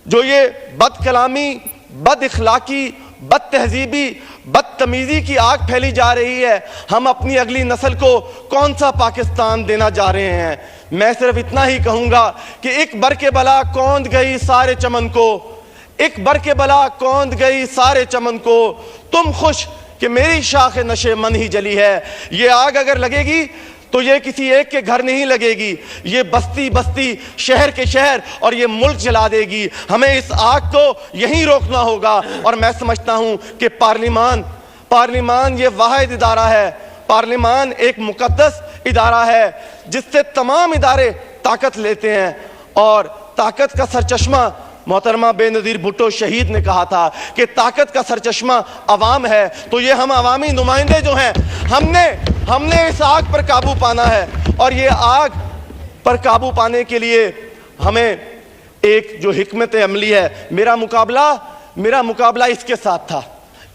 جو یہ بد کلامی، بد اخلاقی، بد تہذیبی، بدتمیزی کی آگ پھیلی جا رہی ہے، ہم اپنی اگلی نسل کو کون سا پاکستان دینا جا رہے ہیں؟ میں صرف اتنا ہی کہوں گا کہ ایک برق بلا کوند گئی سارے چمن کو، ایک برق بلا کوند گئی سارے چمن کو، تم خوش کہ میری شاخ نشے من ہی جلی ہے۔ یہ آگ اگر لگے گی تو یہ کسی ایک کے گھر نہیں لگے گی، یہ بستی بستی، شہر کے شہر اور یہ ملک جلا دے گی۔ ہمیں اس آگ کو یہیں روکنا ہوگا، اور میں سمجھتا ہوں کہ پارلیمان یہ واحد ادارہ ہے، پارلیمان ایک مقدس ادارہ ہے جس سے تمام ادارے طاقت لیتے ہیں، اور طاقت کا سرچشمہ محترمہ بے نظیر بھٹو شہید نے کہا تھا کہ طاقت کا سرچشمہ عوام ہے۔ تو یہ ہم عوامی نمائندے جو ہیں، ہم نے اس آگ پر قابو پانا ہے، اور یہ آگ پر قابو پانے کے لیے ہمیں ایک جو حکمت عملی ہے، میرا مقابلہ اس کے ساتھ تھا،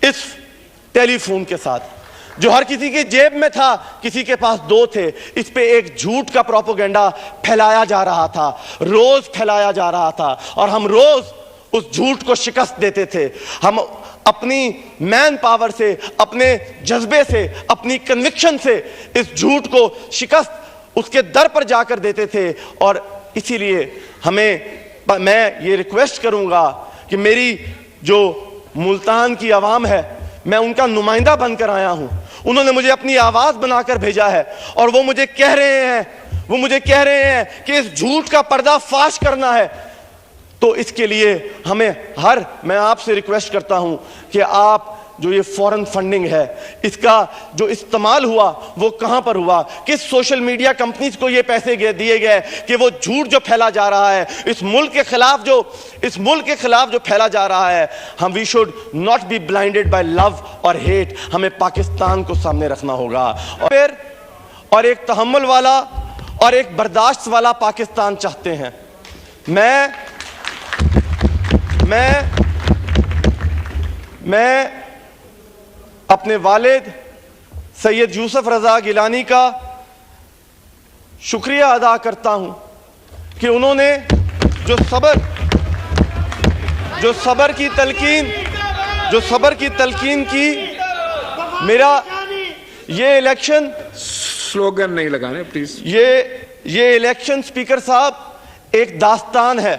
اس ٹیلی فون کے ساتھ جو ہر کسی کے جیب میں تھا، کسی کے پاس دو تھے۔ اس پہ ایک جھوٹ کا پروپیگنڈا پھیلایا جا رہا تھا، روز پھیلایا جا رہا تھا، اور ہم روز اس جھوٹ کو شکست دیتے تھے۔ ہم اپنی مین پاور سے، اپنے جذبے سے، اپنی کنوکشن سے اس جھوٹ کو شکست اس کے در پر جا کر دیتے تھے، اور اسی لیے میں یہ ریکویسٹ کروں گا کہ میری جو ملتان کی عوام ہے، میں ان کا نمائندہ بن کر آیا ہوں، انہوں نے مجھے اپنی آواز بنا کر بھیجا ہے، اور وہ مجھے کہہ رہے ہیں کہ اس جھوٹ کا پردہ فاش کرنا ہے۔ تو اس کے لیے میں آپ سے ریکویسٹ کرتا ہوں کہ آپ جو یہ فورن فنڈنگ ہے، اس کا جو استعمال ہوا وہ کہاں پر ہوا، کس سوشل میڈیا کمپنیز کو یہ پیسے دیے گئے کہ وہ جھوٹ جو پھیلا جا رہا ہے، اس ملک کے خلاف جو پھیلا جا رہا ہے، we should not be blinded by love اور ہیٹ۔ ہمیں پاکستان کو سامنے رکھنا ہوگا، اور ایک تحمل والا اور ایک برداشت والا پاکستان چاہتے ہیں۔ میں اپنے والد سید یوسف رضا گیلانی کا شکریہ ادا کرتا ہوں کہ انہوں نے جو صبر کی تلقین کی۔ میرا یہ الیکشن سلوگن نہیں لگانے پلیز۔ یہ الیکشن اسپیکر صاحب ایک داستان ہے،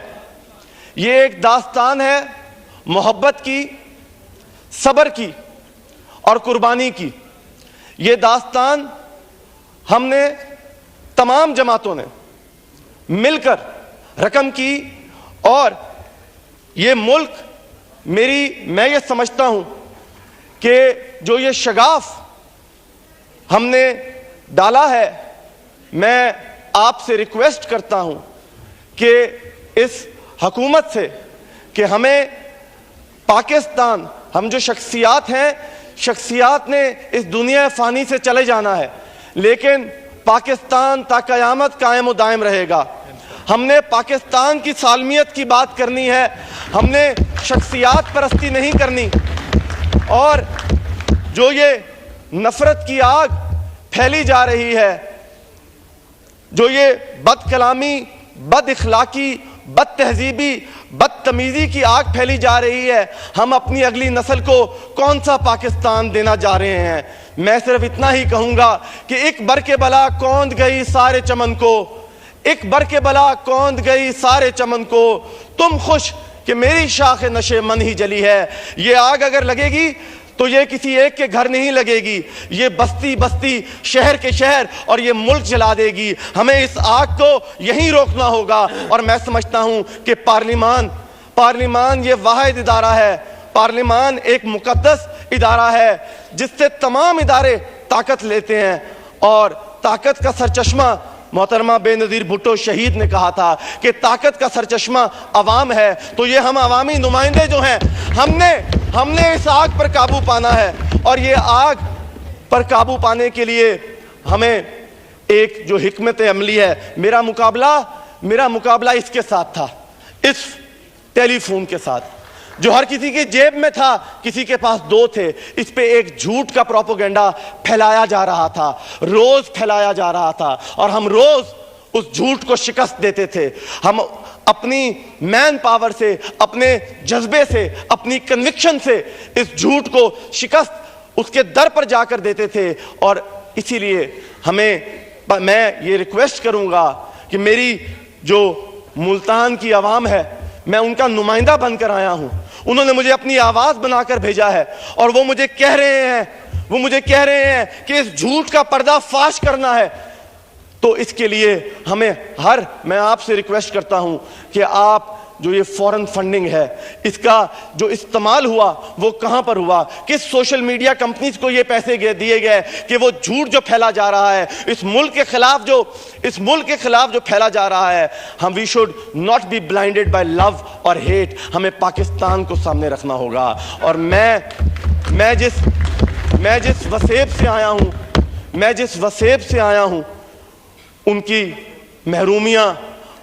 یہ ایک داستان ہے محبت کی، صبر کی اور قربانی کی۔ یہ داستان ہم نے تمام جماعتوں نے مل کر رقم کی، اور یہ ملک میں یہ سمجھتا ہوں کہ جو یہ شگاف ہم نے ڈالا ہے، میں آپ سے ریکویسٹ کرتا ہوں کہ اس حکومت سے کہ ہمیں پاکستان، ہم جو شخصیات نے اس دنیا فانی سے چلے جانا ہے، لیکن پاکستان تا قیامت قائم و دائم رہے گا۔ ہم نے پاکستان کی سالمیت کی بات کرنی ہے، ہم نے شخصیات پرستی نہیں کرنی، اور جو یہ نفرت کی آگ پھیلی جا رہی ہے، جو یہ بد کلامی، بد اخلاقی، بد تہذیبی، بدتمیزی کی آگ پھیلی جا رہی ہے، ہم اپنی اگلی نسل کو کون سا پاکستان دینا جا رہے ہیں؟ میں صرف اتنا ہی کہوں گا کہ ایک برق بلا کوند گئی سارے چمن کو، ایک برق بلا کوند گئی سارے چمن کو، تم خوش کہ میری شاخ نشے من ہی جلی ہے۔ یہ آگ اگر لگے گی تو یہ کسی ایک کے گھر نہیں لگے گی، یہ بستی بستی، شہر کے شہر اور یہ ملک جلا دے گی۔ ہمیں اس آگ کو یہیں روکنا ہوگا، اور میں سمجھتا ہوں کہ پارلیمان یہ واحد ادارہ ہے، پارلیمان ایک مقدس ادارہ ہے جس سے تمام ادارے طاقت لیتے ہیں، اور طاقت کا سرچشمہ محترمہ بے نظیر بھٹو شہید نے کہا تھا کہ طاقت کا سرچشمہ عوام ہے۔ تو یہ ہم عوامی نمائندے جو ہیں، ہم نے اس آگ پر قابو پانا ہے، اور یہ آگ پر قابو پانے کے لیے ہمیں ایک جو حکمت عملی ہے، میرا مقابلہ اس کے ساتھ تھا، اس ٹیلی فون کے ساتھ جو ہر کسی کے جیب میں تھا، کسی کے پاس دو تھے۔ اس پہ ایک جھوٹ کا پروپیگنڈا پھیلایا جا رہا تھا، روز پھیلایا جا رہا تھا، اور ہم روز اس جھوٹ کو شکست دیتے تھے۔ ہم اپنی مین پاور سے، اپنے جذبے سے، اپنی کنوکشن سے اس جھوٹ کو شکست اس کے در پر جا کر دیتے تھے. اور اسی لیے میں یہ ریکویسٹ کروں گا کہ میری جو ملتان کی عوام ہے، میں ان کا نمائندہ بن کر آیا ہوں. انہوں نے مجھے اپنی آواز بنا کر بھیجا ہے اور وہ مجھے کہہ رہے ہیں کہ اس جھوٹ کا پردہ فاش کرنا ہے. تو اس کے لیے میں آپ سے ریکویسٹ کرتا ہوں کہ آپ جو یہ فورن فنڈنگ ہے، اس کا جو استعمال ہوا وہ کہاں پر ہوا، کس سوشل میڈیا کمپنیز کو یہ پیسے دیے گئے کہ وہ جھوٹ جو پھیلا جا رہا ہے اس ملک کے خلاف جو پھیلا جا رہا ہے. We should not be blinded by love اور ہیٹ. ہمیں پاکستان کو سامنے رکھنا ہوگا. اور میں جس وسیب سے آیا ہوں ان کی محرومیاں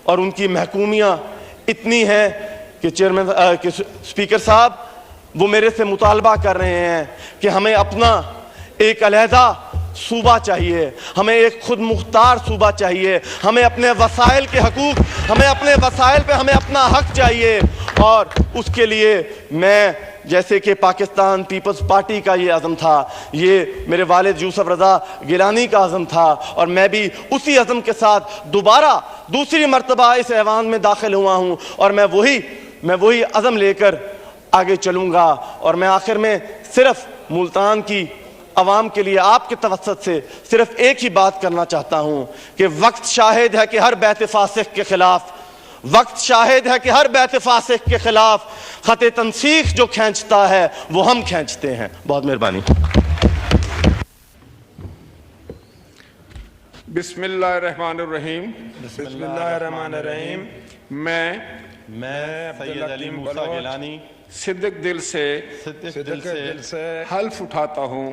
اور ان کی محکومیاں اتنی ہیں کہ اسپیکر صاحب وہ میرے سے مطالبہ کر رہے ہیں کہ ہمیں اپنا ایک علیحدہ صوبہ چاہیے، ہمیں ایک خود مختار صوبہ چاہیے، ہمیں اپنے وسائل کے حقوق، ہمیں اپنے وسائل پہ ہمیں اپنا حق چاہیے. اور اس کے لیے میں جیسے کہ پاکستان پیپلز پارٹی کا یہ عزم تھا، یہ میرے والد یوسف رضا گیلانی کا عزم تھا، اور میں بھی اسی عزم کے ساتھ دوسری مرتبہ اس ایوان میں داخل ہوا ہوں. اور میں وہی عزم لے کر آگے چلوں گا. اور میں آخر میں صرف ملتان کی عوام کے لیے آپ کے توسط سے صرف ایک ہی بات کرنا چاہتا ہوں کہ وقت شاہد ہے کہ ہر بیت فاسق کے خلاف خط تنسیخ جو کھینچتا ہے وہ ہم کھینچتے ہیں. بہت مہربانی. بسم اللہ الرحمن الرحیم. میں سید علی موسیٰ گیلانی صدق دل سے حلف اٹھاتا ہوں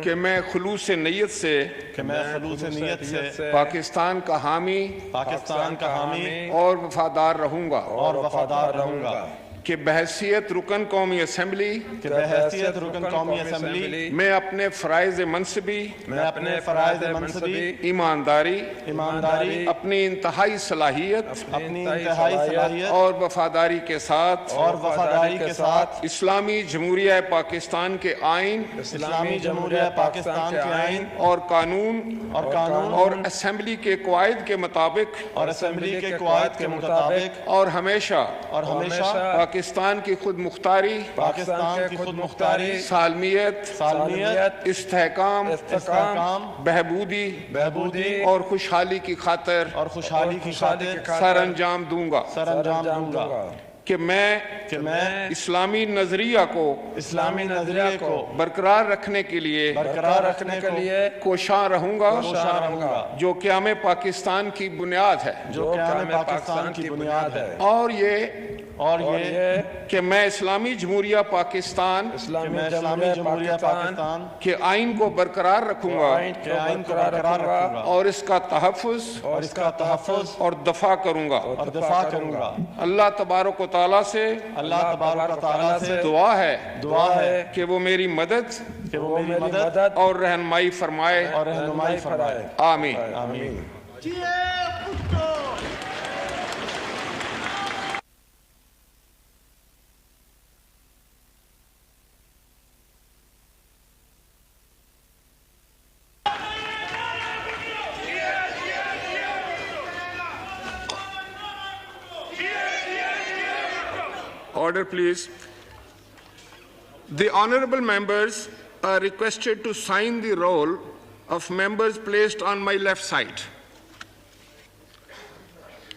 کہ میں خلوص نیت سے پاکستان کا حامی اور وفادار رہوں گا کہ بحیثیت رکن قومی اسمبلی میں اپنے فرائض منصبی ایمانداری اپنی انتہائی صلاحیت اور وفاداری کے ساتھ اسلامی جمہوریہ پاکستان کے آئین اور قانون اور اسمبلی کے قواعد کے مطابق اور ہمیشہ پاکستان کی خود مختاری سالمیت استحکام بہبودی اور خوشحالی کی خاطر سر انجام دوں گا کہ میں اسلامی نظریہ کو برقرار رکھنے کے لیے کوشاں رہوں گا جو قیام پاکستان کی بنیاد ہے اور یہ کہ میں اسلامی جمہوریہ پاکستان کے آئین کو برقرار رکھوں گا اور اس کا تحفظ اور دفاع کروں گا. اللہ تبارک و تعالیٰ سے دعا ہے کہ وہ میری مدد اور رہنمائی فرمائے. آمین. Order, please. The honorable members are requested to sign the roll of members placed on my left side.